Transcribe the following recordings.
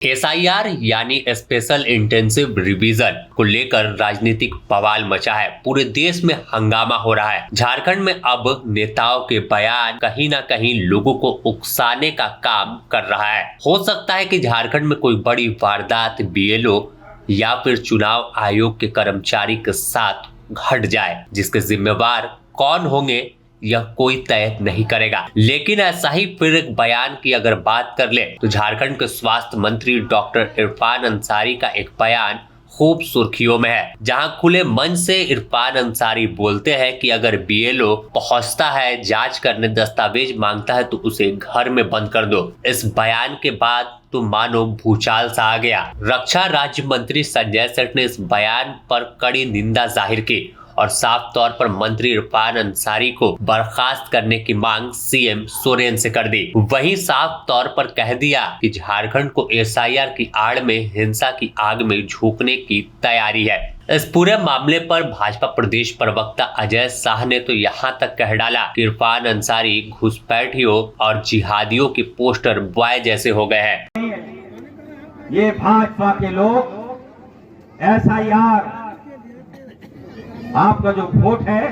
SIR यानी special intensive revision को लेकर राजनीतिक बवाल मचा है। पूरे देश में हंगामा हो रहा है। झारखंड में अब नेताओं के बयान कहीं ना कहीं लोगों को उकसाने का काम कर रहा है। हो सकता है कि झारखंड में कोई बड़ी वारदात बीएलओ या फिर चुनाव आयोग के कर्मचारी के साथ घट जाए, जिसके जिम्मेवार कौन होंगे यह कोई तय नहीं करेगा। लेकिन ऐसा ही फिर एक बयान की अगर बात कर ले तो झारखंड के स्वास्थ्य मंत्री डॉक्टर इरफान अंसारी का एक बयान खूब सुर्खियों में है, जहां खुले मन से इरफान अंसारी बोलते हैं कि अगर बीएलओ पहुंचता है जांच करने, दस्तावेज मांगता है तो उसे घर में बंद कर दो। इस बयान के बाद तो मानो भूचाल सा आ गया। रक्षा राज्य मंत्री संजय सेठ ने इस बयान पर कड़ी निंदा जाहिर की और साफ तौर पर मंत्री इरफान अंसारी को बर्खास्त करने की मांग सीएम सोरेन से कर दी। वहीं साफ तौर पर कह दिया कि झारखंड को एसआईआर की आड़ में हिंसा की आग में झोंकने की तैयारी है। इस पूरे मामले पर भाजपा प्रदेश प्रवक्ता अजय शाह ने तो यहाँ तक कह डाला कि इरफान अंसारी घुसपैठियों और जिहादियों के पोस्टर बॉय जैसे हो गए हैं। ये भाजपा के लोग एसआईआर आपका जो वोट है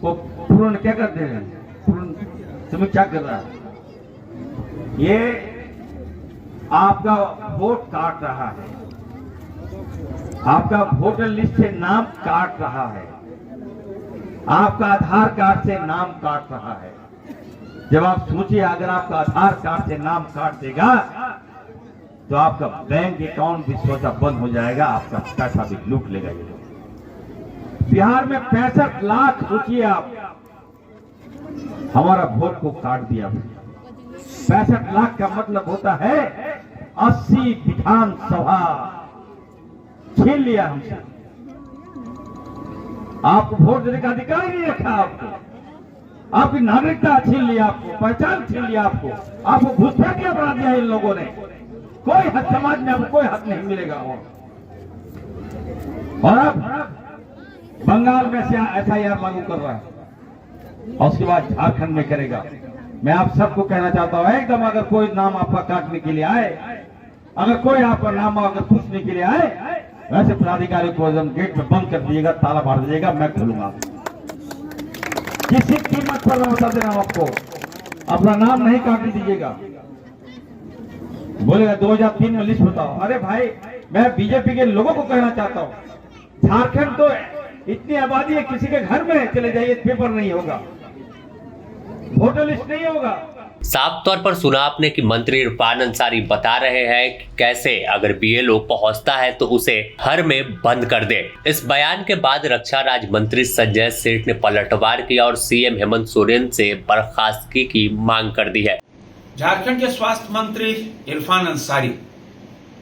वो पूर्ण क्या कर दे रहे हैं, पूर्ण समीक्षा कर रहा है। ये आपका वोट काट रहा है, आपका वोटर लिस्ट से नाम काट रहा है, आपका आधार कार्ड से नाम काट रहा है। जब आप सोचिए, अगर आपका आधार कार्ड से नाम काट देगा तो आपका बैंक अकाउंट भी सोचा बंद हो जाएगा, आपका पैसा भी लूट लेगा ये लोग। बिहार में 65 लाख, सोचिए आप, हमारा वोट को काट दिया। 65 लाख का मतलब होता है 80 विधानसभा छीन लिया हमसे। आपको वोट देने का अधिकार ही नहीं रखा, आपकी नागरिकता छीन लिया, आपको पहचान छीन लिया, आपको घुसपैठिया बना दिया इन लोगों ने। कोई हक, समाज में आपको कोई हक नहीं मिलेगा। और अब बंगाल में से एसआईआर लागू कर रहा है और उसके बाद झारखंड में करेगा। मैं आप सबको कहना चाहता हूं, एकदम अगर कोई नाम आपका काटने के लिए आए, अगर कोई आपका नाम अगर पूछने के लिए आए, वैसे पदाधिकारी को एकदम गेट में बंद कर दीजिएगा, ताला मार दीजिएगा, मैं खोलूंगा। किसी कीमत पर मैं बता दे रहा हूं आपको, अपना नाम नहीं काटने दीजिएगा। बोलेगा 2003 में लिस्ट बताओ। अरे भाई, मैं बीजेपी के लोगों को कहना चाहता हूं, झारखंड तो इतनी आबादी है, किसी के घर में चले जाइए पेपर नहीं होगा, वोटर लिस्ट नहीं होगा। साफ तौर पर सुना आपने कि मंत्री इरफान अंसारी बता रहे हैं कि कैसे अगर बीएलओ पहुंचता है तो उसे घर में बंद कर दे। इस बयान के बाद रक्षा राज्य मंत्री संजय सेठ ने पलटवार किया और सीएम हेमंत सोरेन से बर्खास्तगी की मांग कर दी है। झारखंड के स्वास्थ्य मंत्री इरफान अंसारी,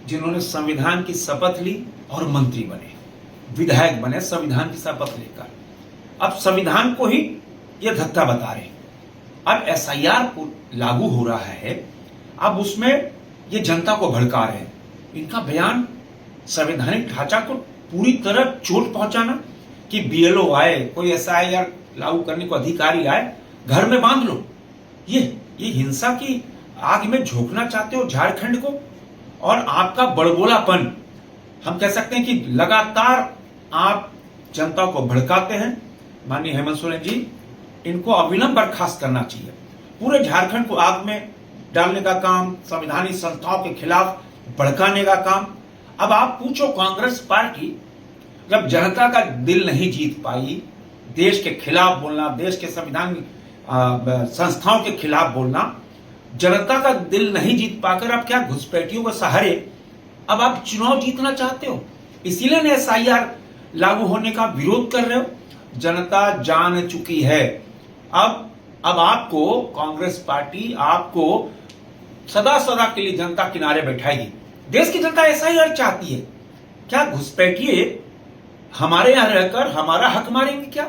जिन्होंने संविधान की शपथ ली और मंत्री बने, विधायक बने संविधान की शपथ लेकर, अब संविधान को ही ये धक्का बता रहे। अब एसआईआर लागू हो रहा है, अब उसमें ये जनता को भड़का रहे हैं। इनका बयान संवैधानिक ढांचा को पूरी तरह चोट पहुंचाना कि बीएलओ आए, कोई एसआईआर लागू करने को अधिकारी आए, घर में बांध लो। ये हिंसा की आग में झोंकना चाहते हो झारखंड को। और आपका बड़बोलापन, हम कह सकते हैं कि लगातार आप जनता को भड़काते हैं। माननीय हेमंत सोरेन जी, इनको अविलंब बर्खास्त करना चाहिए। पूरे झारखंड को आग में डालने का काम, संवैधानिक संस्थाओं के खिलाफ भड़काने का काम। अब आप पूछो, कांग्रेस पार्टी जब जनता का दिल नहीं जीत पाई, देश के खिलाफ बोलना, देश के संविधानिक संस्थाओं के खिलाफ बोलना, जनता का दिल नहीं जीत पाकर अब क्या घुसपैठियों के सहारे अब आप चुनाव जीतना चाहते हो, इसीलिए एसआईआर लागू होने का विरोध कर रहे हो। जनता जान चुकी है। अब आपको कांग्रेस पार्टी आपको सदा सदा के लिए जनता किनारे बैठाएगी। देश की जनता एसआईआर चाहती है। क्या घुसपैठिए हमारे यहां रहकर हमारा हक मारेंगे क्या?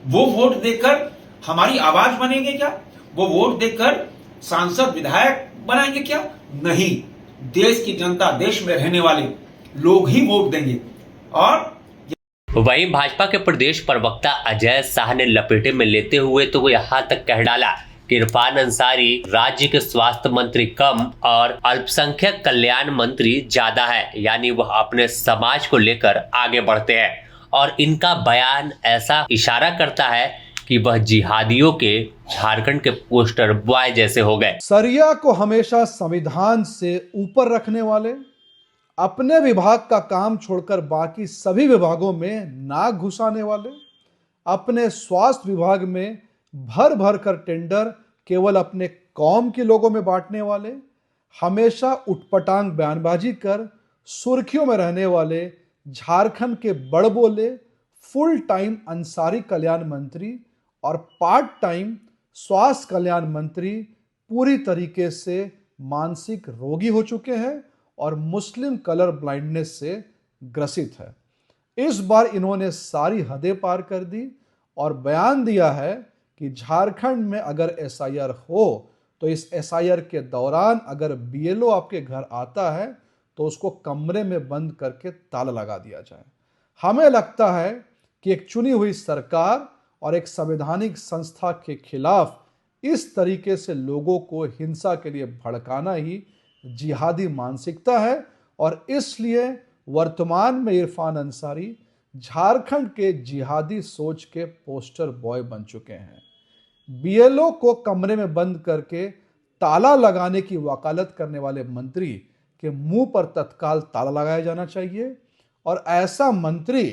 वो वोट देकर हमारी आवाज बनेंगे क्या? वो वोट देकर सांसद विधायक बनाएंगे क्या? नहीं, देश की जनता, देश में रहने वाले लोग ही वोट देंगे। और वहीं भाजपा के प्रदेश प्रवक्ता अजय शाह ने लपेटे में लेते हुए तो वो यहाँ तक कह डाला कि इरफान अंसारी राज्य के स्वास्थ्य मंत्री कम और अल्पसंख्यक कल्याण मंत्री ज्यादा है, यानी वह अपने समाज को लेकर आगे बढ़ते हैं। और इनका बयान ऐसा इशारा करता है कि वह जिहादियों के झारखंड के पोस्टर बॉय जैसे हो गए। सरिया को हमेशा संविधान से ऊपर रखने वाले, अपने विभाग का काम छोड़कर बाकी सभी विभागों में नाक घुसाने वाले, अपने स्वास्थ्य विभाग में भर भर कर टेंडर केवल अपने कौम के लोगों में बांटने वाले, हमेशा उटपटांग बयानबाजी कर सुर्खियों में रहने वाले झारखंड के बड़बोले फुल टाइम अंसारी कल्याण मंत्री और पार्ट टाइम स्वास्थ्य कल्याण मंत्री पूरी तरीके से मानसिक रोगी हो चुके हैं और मुस्लिम कलर ब्लाइंडनेस से ग्रसित है। इस बार इन्होंने सारी हदें पार कर दी और बयान दिया है कि झारखंड में अगर एसआईआर हो तो इस एसआईआर के दौरान अगर बीएलओ आपके घर आता है तो उसको कमरे में बंद करके ताला लगा दिया जाए। हमें लगता है कि एक चुनी हुई सरकार और एक संवैधानिक संस्था के खिलाफ इस तरीके से लोगों को हिंसा के लिए भड़काना ही जिहादी मानसिकता है और इसलिए वर्तमान में इरफान अंसारी झारखंड के जिहादी सोच के पोस्टर बॉय बन चुके हैं। बीएलओ को कमरे में बंद करके ताला लगाने की वकालत करने वाले मंत्री के मुंह पर तत्काल ताला लगाया जाना चाहिए और ऐसा मंत्री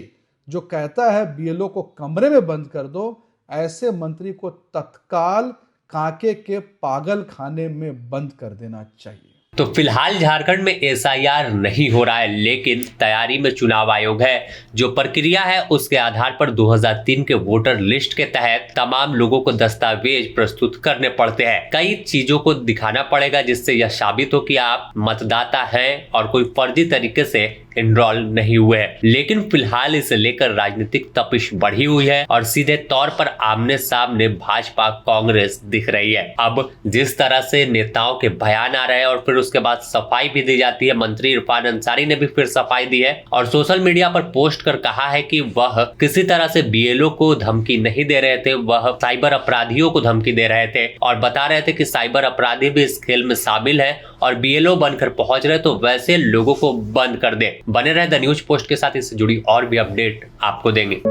जो कहता है बीएलओ को कमरे में बंद कर दो, ऐसे मंत्री को तत्काल कांके के पागल खाने में बंद कर देना चाहिए। तो फिलहाल झारखंड में एसआईआर नहीं हो रहा है, लेकिन तैयारी में चुनाव आयोग है। जो प्रक्रिया है उसके आधार पर 2003 के वोटर लिस्ट के तहत तमाम लोगों को दस्तावेज प्रस्तुत करने पड़ते हैं। कई चीजों को दिखाना पड़ेगा जिससे यह साबित हो कि आप मतदाता हैं और कोई फर्जी तरीके से एनरोल नहीं हुए हैं। लेकिन फिलहाल इसे लेकर राजनीतिक तपिश बढ़ी हुई है और सीधे तौर पर आमने सामने भाजपा कांग्रेस दिख रही है। अब जिस तरह से नेताओं के बयान आ रहे हैं और फिर उसके बाद सफाई भी दी जाती है, मंत्री इरफान अंसारी ने भी फिर सफाई दी है और सोशल मीडिया पर पोस्ट कर कहा है कि वह किसी तरह से बीएलओ को धमकी नहीं दे रहे थे, वह साइबर अपराधियों को धमकी दे रहे थे और बता रहे थे कि साइबर अपराधी भी इस खेल में शामिल है और बीएलओ बनकर पहुंच रहे तो वैसे लोगों को बंद कर दे। बने रहे द न्यूज पोस्ट के साथ, इससे जुड़ी और भी अपडेट आपको देंगे।